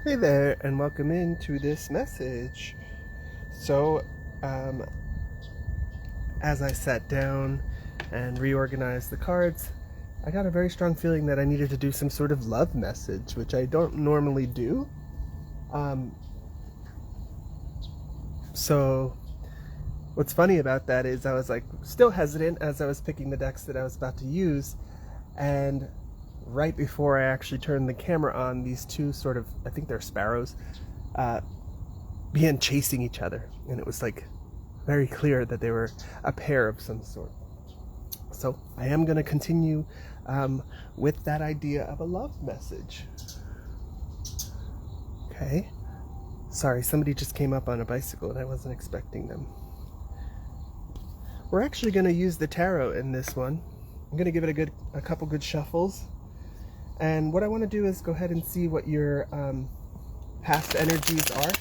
Hey there, and welcome into this message. So, um, as I sat down and reorganized the cards, I got a very strong feeling that I needed to do some sort of love message, which I don't normally do. Um, so, what's funny about that is I was like still hesitant as I was picking the decks that I was about to use, and right before I actually turned the camera on, these two sort of, I think they're sparrows, uh, began chasing each other, and it was like very clear that they were a pair of some sort. So I am going to continue with that idea of a love message. Okay. Sorry, somebody just came up on a bicycle and I wasn't expecting them. We're actually going to use the tarot in this one. I'm going to give it a couple good shuffles. And what I want to do is go ahead and see what your past energies are,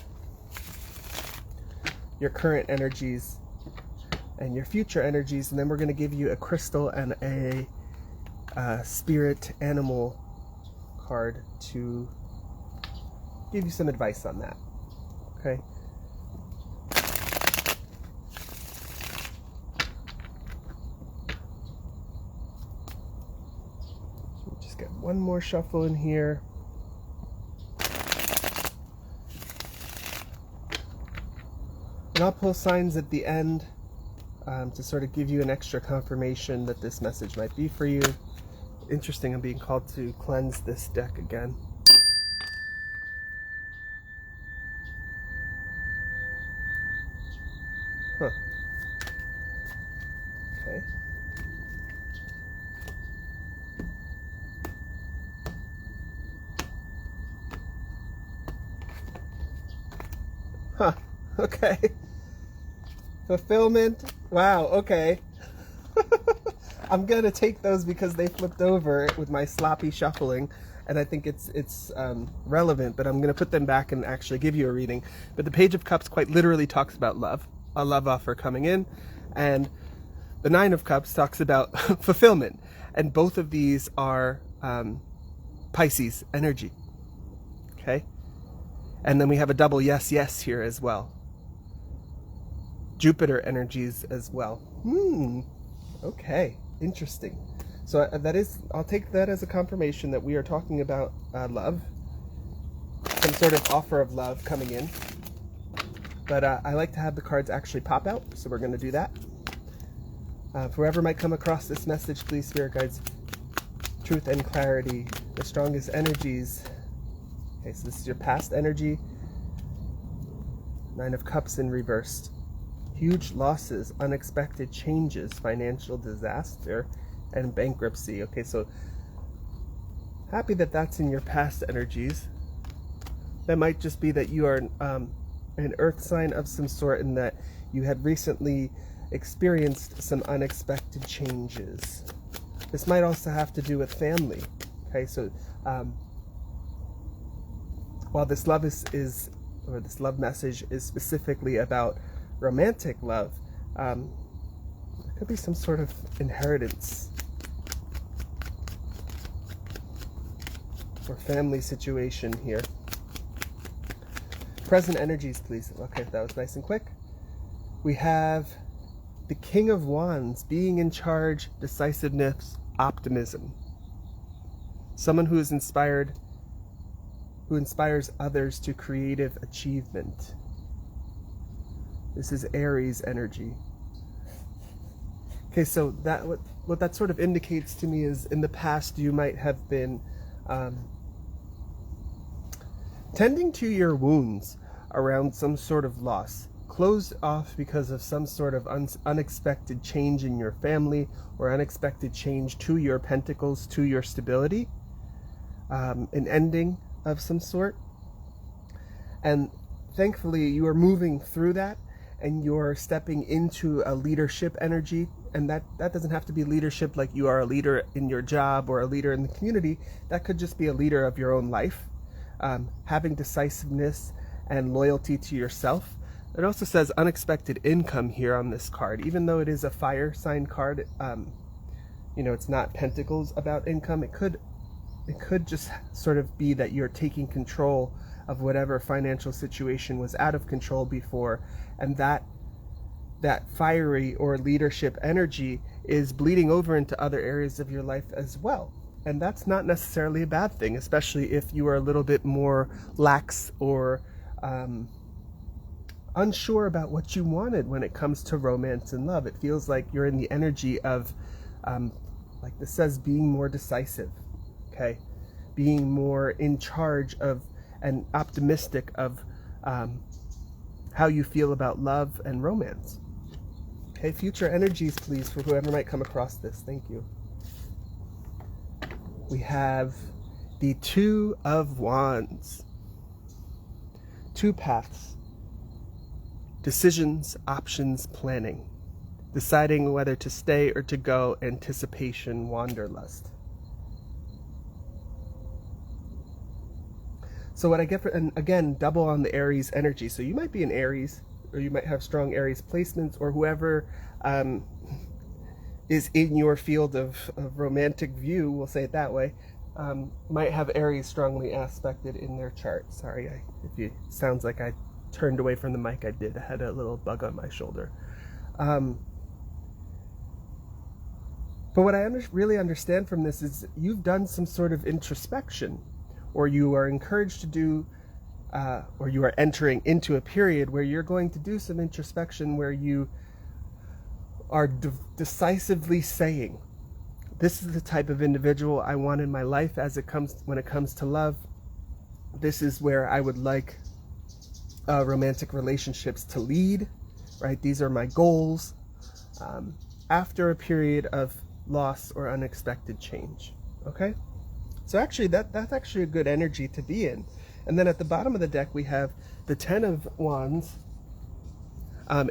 your current energies, and your future energies, and then we're going to give you a crystal and a spirit animal card to give you some advice on that. Okay. So just get one more shuffle in here. And I'll pull signs at the end to sort of give you an extra confirmation that this message might be for you. Interesting, I'm being called to cleanse this deck again. Huh. Okay. Huh. Okay. Fulfillment. Wow. Okay. I'm gonna take those because they flipped over with my sloppy shuffling, and I think it's relevant. But I'm gonna put them back and actually give you a reading. But the Page of Cups quite literally talks about love, a love offer coming in, and the Nine of Cups talks about fulfillment. And both of these are Pisces energy. Okay, and then we have a double yes, yes here as well. Jupiter energies as well. Okay, interesting. So that is, I'll take that as a confirmation that we are talking about love, some sort of offer of love coming in. But I like to have the cards actually pop out, so we're going to do that. Whoever might come across this message, please, Spirit Guides, truth and clarity, the strongest energies. Okay, so this is your past energy. Nine of Cups in reversed. Huge losses, unexpected changes, financial disaster, and bankruptcy. Okay, so happy that that's in your past energies. That might just be that you are an earth sign of some sort, and that you had recently experienced some unexpected changes. This might also have to do with family. Okay, so while this love or this love message is specifically about romantic love, there could be some sort of inheritance or family situation here. Present energies, please. Okay, that was nice and quick. We have the King of Wands, being in charge, decisiveness, optimism. Someone who is inspired, who inspires others to creative achievement. This is Aries energy. Okay, so that what that sort of indicates to me is in the past you might have been tending to your wounds around some sort of loss, closed off because of some sort of unexpected change in your family or unexpected change to your pentacles, to your stability, an ending of some sort. And thankfully you are moving through that, and you're stepping into a leadership energy. And that doesn't have to be leadership like you are a leader in your job or a leader in the community. That could just be a leader of your own life, having decisiveness and loyalty to yourself. It also says unexpected income here on this card. Even though it is a fire sign card, it's not pentacles about income. It could just sort of be that you're taking control of whatever financial situation was out of control before, and that fiery or leadership energy is bleeding over into other areas of your life as well. And that's not necessarily a bad thing, especially if you are a little bit more lax or unsure about what you wanted when it comes to romance and love. It feels like you're in the energy of, like this says, being more decisive, okay? Being more in charge of and optimistic of how you feel about love and romance. Okay, future energies, please, for whoever might come across this. Thank you. We have the Two of Wands. Two paths. Decisions, options, planning. Deciding whether to stay or to go, anticipation, wanderlust. So what I get for, and again, double on the Aries energy. So you might be an Aries, or you might have strong Aries placements, or whoever is in your field of romantic view, we'll say it that way, might have Aries strongly aspected in their chart. Sorry, if it sounds like I turned away from the mic, I did. I had a little bug on my shoulder. But what I really understand from this is you've done some sort of introspection, or you are encouraged to do, or you are entering into a period where you're going to do some introspection, where you are decisively saying, this is the type of individual I want in my life when it comes to love. This is where I would like romantic relationships to lead, right? These are my goals after a period of loss or unexpected change. Okay, so actually that's actually a good energy to be in. And then at the bottom of the deck we have the Ten of Wands,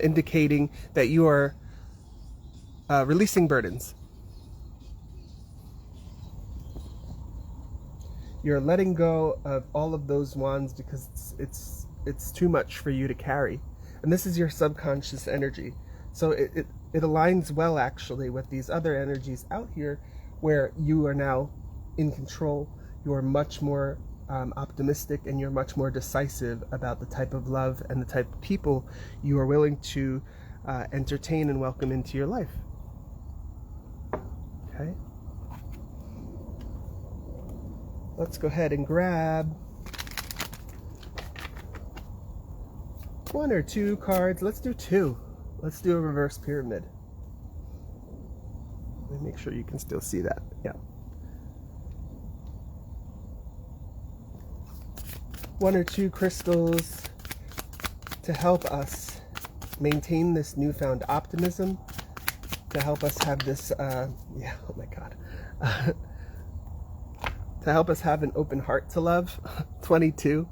indicating that you are releasing burdens. You're letting go of all of those wands because it's too much for you to carry. And this is your subconscious energy. So it aligns well actually with these other energies out here, where you are now in control. You are much more optimistic, and you're much more decisive about the type of love and the type of people you are willing to entertain and welcome into your life. Okay. Let's go ahead and grab one or two cards. Let's do two. Let's do a reverse pyramid. Let me make sure you can still see that. Yeah. One or two crystals to help us maintain this newfound optimism, to help us have this, oh my God, to help us have an open heart to love. 22,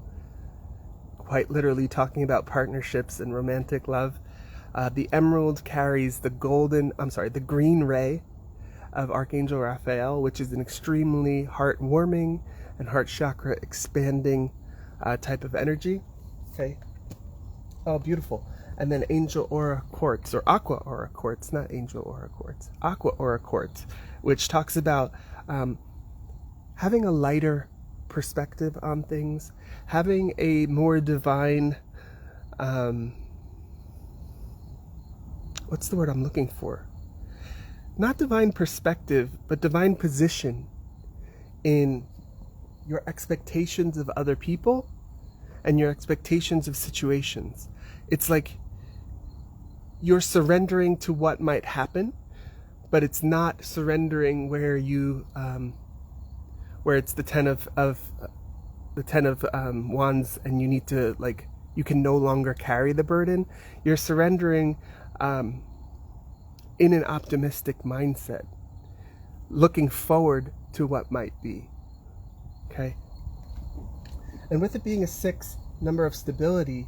quite literally talking about partnerships and romantic love. The emerald carries the green ray of Archangel Raphael, which is an extremely heart-warming and heart chakra expanding type of energy. Okay. Oh, beautiful. And then Angel Aura Quartz, or Aqua Aura Quartz, not Angel Aura Quartz, Aqua Aura Quartz, which talks about having a lighter perspective on things, having a more divine, what's the word I'm looking for? Not divine perspective, but divine position in your expectations of other people and your expectations of situations. It's like you're surrendering to what might happen, but it's not surrendering where you, where it's the ten of wands, and you need to, like, you can no longer carry the burden. You're surrendering in an optimistic mindset, looking forward to what might be. Okay. And with it being a 6 number of stability,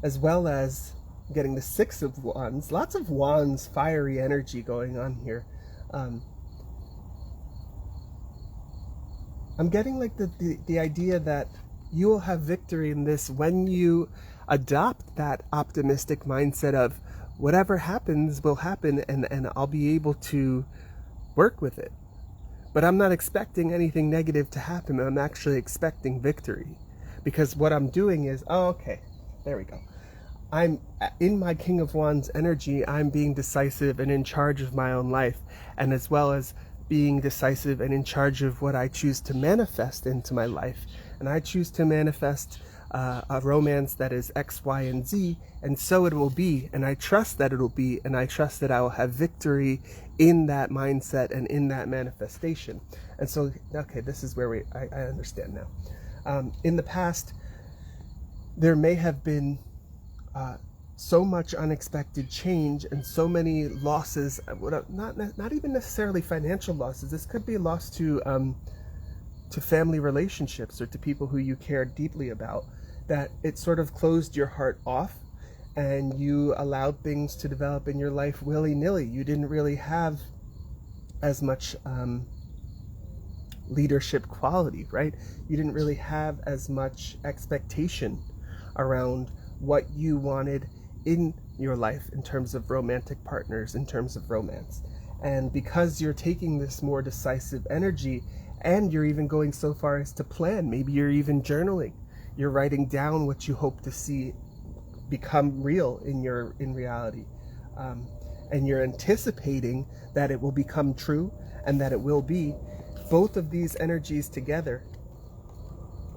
as well as getting the 6 of wands, lots of wands, fiery energy going on here. I'm getting like the idea that you will have victory in this when you adopt that optimistic mindset of whatever happens will happen, and I'll be able to work with it. But I'm not expecting anything negative to happen. I'm actually expecting victory. Because what I'm doing is, oh, okay, there we go. I'm in my King of Wands energy. I'm being decisive and in charge of my own life, and as well as being decisive and in charge of what I choose to manifest into my life. And I choose to manifest a romance that is X, Y, and Z, and so it will be. And I trust that it will be, and I trust that I will have victory in that mindset and in that manifestation. And so, okay, this is where I understand now. In the past, there may have been so much unexpected change and so many losses, not even necessarily financial losses. This could be a loss to family relationships or to people who you care deeply about, that it sort of closed your heart off and you allowed things to develop in your life willy-nilly. You didn't really have as much leadership quality, right? You didn't really have as much expectation around what you wanted in your life in terms of romantic partners, in terms of romance. And because you're taking this more decisive energy, and you're even going so far as to plan, maybe you're even journaling, you're writing down what you hope to see become real in reality, and you're anticipating that it will become true and that it will be. Both of these energies together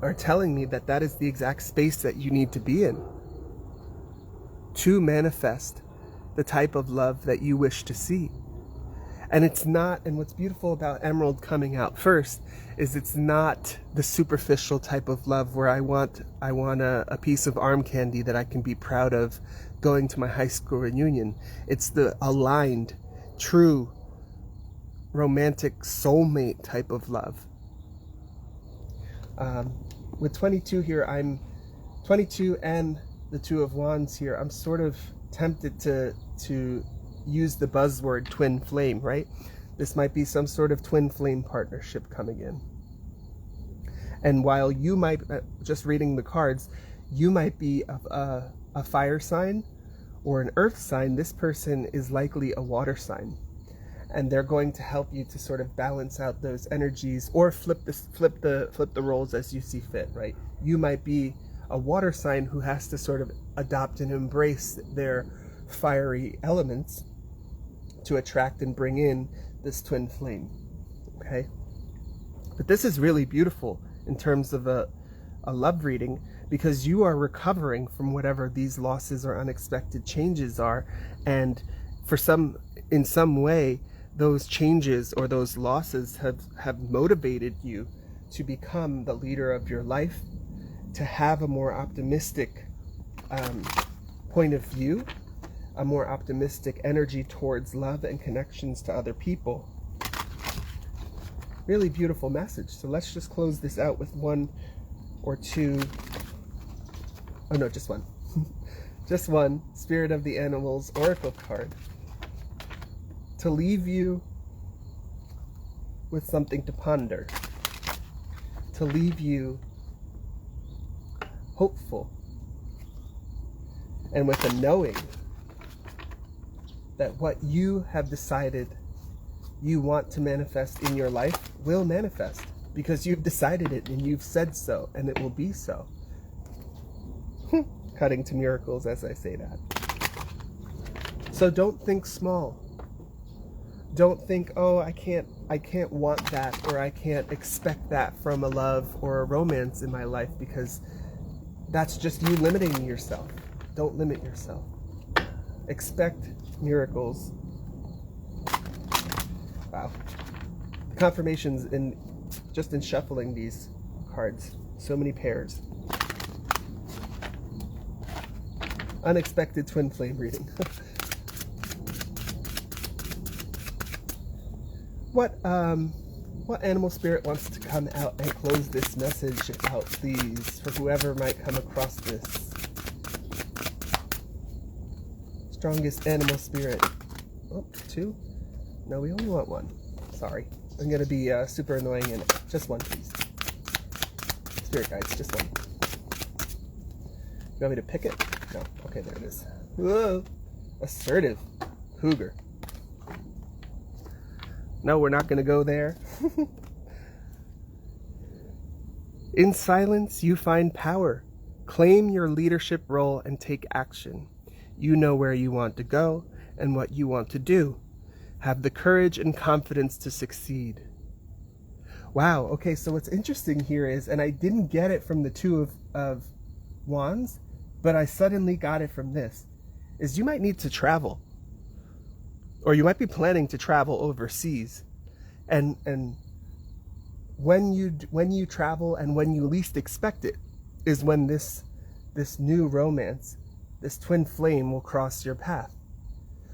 are telling me that that is the exact space that you need to be in to manifest the type of love that you wish to see. And it's not, and what's beautiful about Emerald coming out first is it's not the superficial type of love where I want a piece of arm candy that I can be proud of going to my high school reunion. It's the aligned, true, romantic soulmate type of love. With 22 here, I'm 22 and the Two of Wands here. I'm sort of tempted to use the buzzword twin flame, right? This might be some sort of twin flame partnership coming in. And while you might, just reading the cards, you might be a fire sign or an earth sign, this person is likely a water sign. And they're going to help you to sort of balance out those energies, or flip the roles as you see fit, right? You might be a water sign who has to sort of adopt and embrace their fiery elements to attract and bring in this twin flame, okay? But this is really beautiful in terms of a love reading, because you are recovering from whatever these losses or unexpected changes are, and in some way, those changes or those losses have motivated you to become the leader of your life, to have a more optimistic point of view, a more optimistic energy towards love and connections to other people. Really beautiful message. So let's just close this out with one or two. Oh no, just one. Just one Spirit of the Animals Oracle card to leave you with something to ponder, to leave you hopeful and with a knowing that what you have decided you want to manifest in your life will manifest, because you've decided it and you've said so, and it will be so. Cutting to miracles as I say that. So don't think small. Don't think, oh, I can't want that, or I can't expect that from a love or a romance in my life, because that's just you limiting yourself. Don't limit yourself. Expect miracles. Wow. Confirmations in shuffling these cards. So many pairs. Unexpected twin flame reading. What animal spirit wants to come out and close this message out, please, for whoever might come across this? Strongest animal spirit. Oh, two? No, we only want one. Sorry. I'm going to be super annoying, and just one, please. Spirit guides, just one. You want me to pick it? No. Okay, there it is. Whoa. Assertive. Cougar. No, we're not going to go there. In silence, you find power. Claim your leadership role and take action. You know where you want to go and what you want to do. Have the courage and confidence to succeed. Wow, okay, so what's interesting here is, and I didn't get it from the Two of Wands, but I suddenly got it from this, is you might need to travel. Or you might be planning to travel overseas. And when you travel and when you least expect it is when this new romance, this twin flame will cross your path.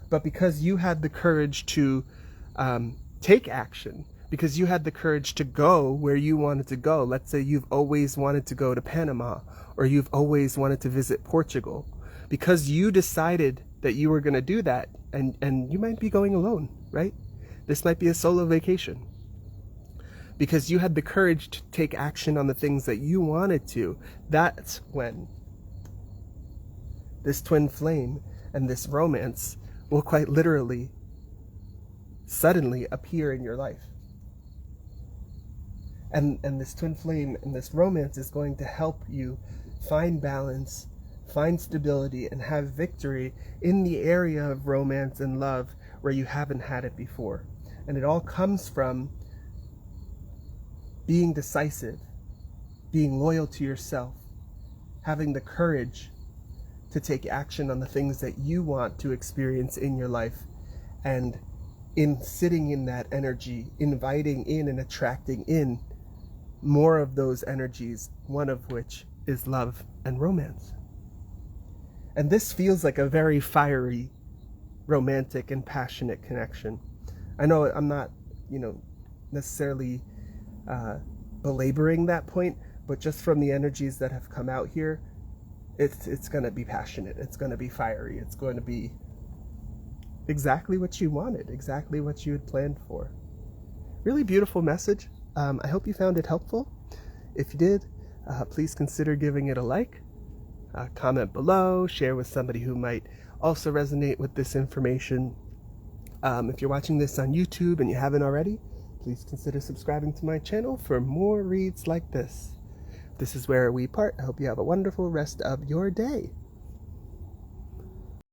But because you had the courage to take action, because you had the courage to go where you wanted to go, let's say you've always wanted to go to Panama, or you've always wanted to visit Portugal, because you decided that you were going to do that, and you might be going alone, right? This might be a solo vacation. Because you had the courage to take action on the things that you wanted to, that's when this twin flame and this romance will quite literally suddenly appear in your life. And this twin flame and this romance is going to help you find balance, find stability, and have victory in the area of romance and love where you haven't had it before. And it all comes from being decisive, being loyal to yourself, having the courage to take action on the things that you want to experience in your life, and in sitting in that energy, inviting in and attracting in more of those energies, one of which is love and romance. And this feels like a very fiery, romantic, and passionate connection. I know I'm not, necessarily belaboring that point, but just from the energies that have come out here, it's going to be passionate, it's going to be fiery, it's going to be exactly what you wanted, exactly what you had planned for. Really beautiful message. I hope you found it helpful. If you did, please consider giving it a like, comment below, share with somebody who might also resonate with this information. If you're watching this on YouTube and you haven't already, please consider subscribing to my channel for more reads like this. This is where we part. I hope you have a wonderful rest of your day.